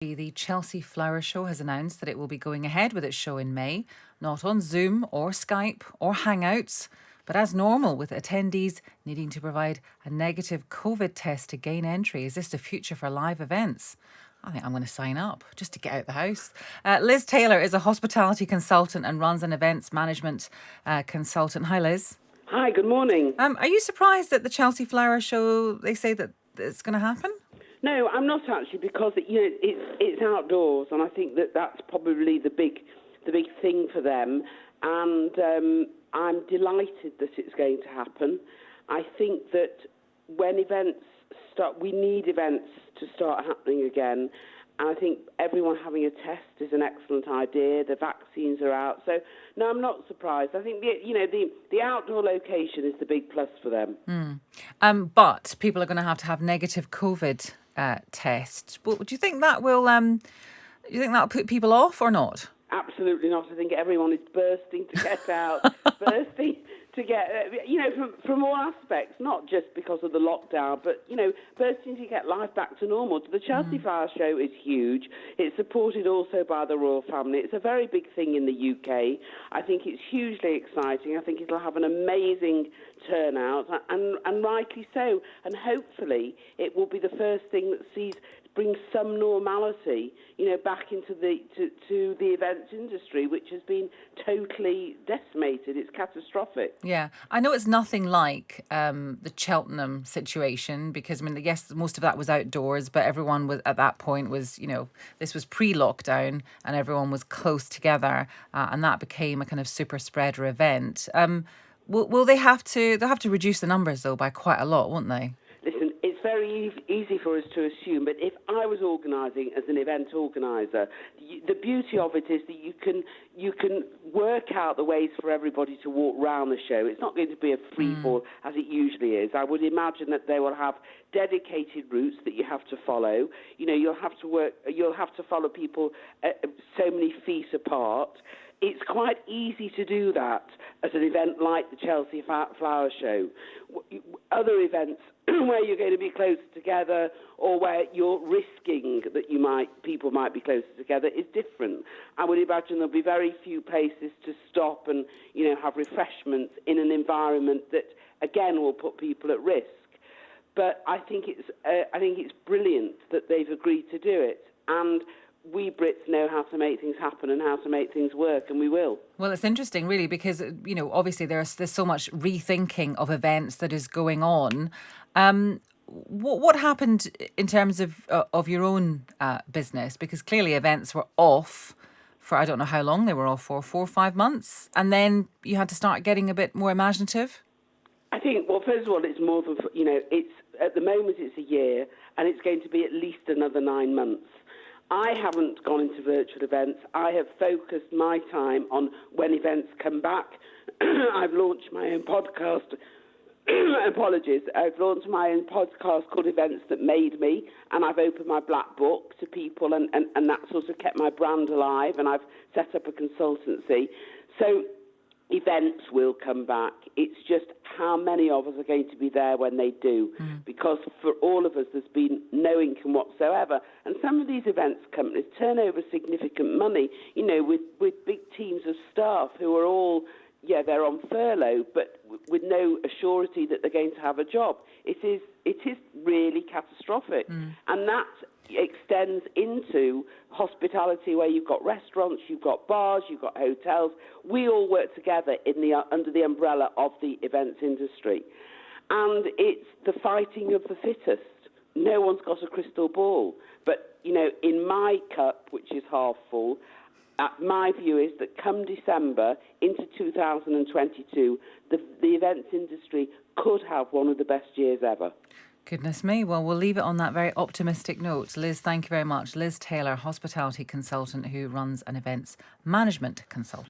The Chelsea Flower Show has announced that it will be going ahead with its show in May, not on Zoom or Skype or Hangouts, but as normal, with attendees needing to provide a negative COVID test to gain entry. Is this the future for live events? I think I'm going to sign up just to get out the house. Liz Taylor is a hospitality consultant and runs an events management consultant. Hi, Liz. Hi, good morning. Are you surprised that the Chelsea Flower Show, they say that it's going to happen? No, I'm not actually, because it's outdoors, and I think that's probably the big thing for them. And I'm delighted that it's going to happen. I think that when events start, we need events to start happening again. And I think everyone having a test is an excellent idea. The vaccines are out, so no, I'm not surprised. I think the outdoor location is the big plus for them. But people are going to have negative COVID tests. But do you think that will? Do you think that'll put people off or not? Absolutely not. I think everyone is bursting to get out, bursting to get, from all aspects, not just because of the lockdown, but, bursting to get life back to normal. The Chelsea Flower Show is huge. It's supported also by the royal family. It's a very big thing in the UK. I think it's hugely exciting. I think it'll have an amazing turnout, and rightly so. And hopefully it will be the first thing that brings some normality, back into the events industry, which has been totally decimated. It's catastrophic. Yeah, I know it's nothing like the Cheltenham situation, because yes, most of that was outdoors, but everyone was at that point was, this was pre-lockdown and everyone was close together, and that became a kind of super spreader event. Will they have to? They'll have to reduce the numbers though by quite a lot, won't they? Listen, it's very easy for us to assume, but if I was organising as an event organiser, the beauty of it is that you can work out the ways for everybody to walk round the show. It's not going to be a free fall as it usually is. I would imagine that they will have dedicated routes that you have to follow. You'll have to follow people so many feet apart. It's quite easy to do that at an event like the Chelsea Flower Show. Other events where you're going to be closer together, or where you're risking that people might be closer together, is different. I would imagine there'll be very few places to stop and have refreshments in an environment that again will put people at risk. But I think it's brilliant that they've agreed to do it, and we Brits know how to make things happen and how to make things work, and we will. Well, it's interesting, really, because, obviously there's so much rethinking of events that is going on. What happened in terms of your own business? Because clearly events were off for, I don't know how long they were off for, 4 or 5 months, and then you had to start getting a bit more imaginative. I think, well, first of all, it's more than, it's at the moment it's a year, and it's going to be at least another 9 months. I haven't gone into virtual events. I have focused my time on when events come back. I've launched my own podcast. Apologies. I've launched my own podcast called Events That Made Me, and I've opened my black book to people, and that sort of kept my brand alive, and I've set up a consultancy. So events will come back. It's just how many of us are going to be there when they do. Because for all of us, there's been no income whatsoever. And some of these events companies turn over significant money, with big teams of staff who are all, they're on furlough, but with no assurity that they're going to have a job. It is really catastrophic. And that extends into hospitality, where you've got restaurants, you've got bars, you've got hotels. We all work together under the umbrella of the events industry. And it's the fighting of the fittest. No one's got a crystal ball. But, in my cup, which is half full, my view is that come December into 2022, the events industry could have one of the best years ever. Goodness me. Well, we'll leave it on that very optimistic note. Liz, thank you very much. Liz Taylor, hospitality consultant who runs an events management consultant.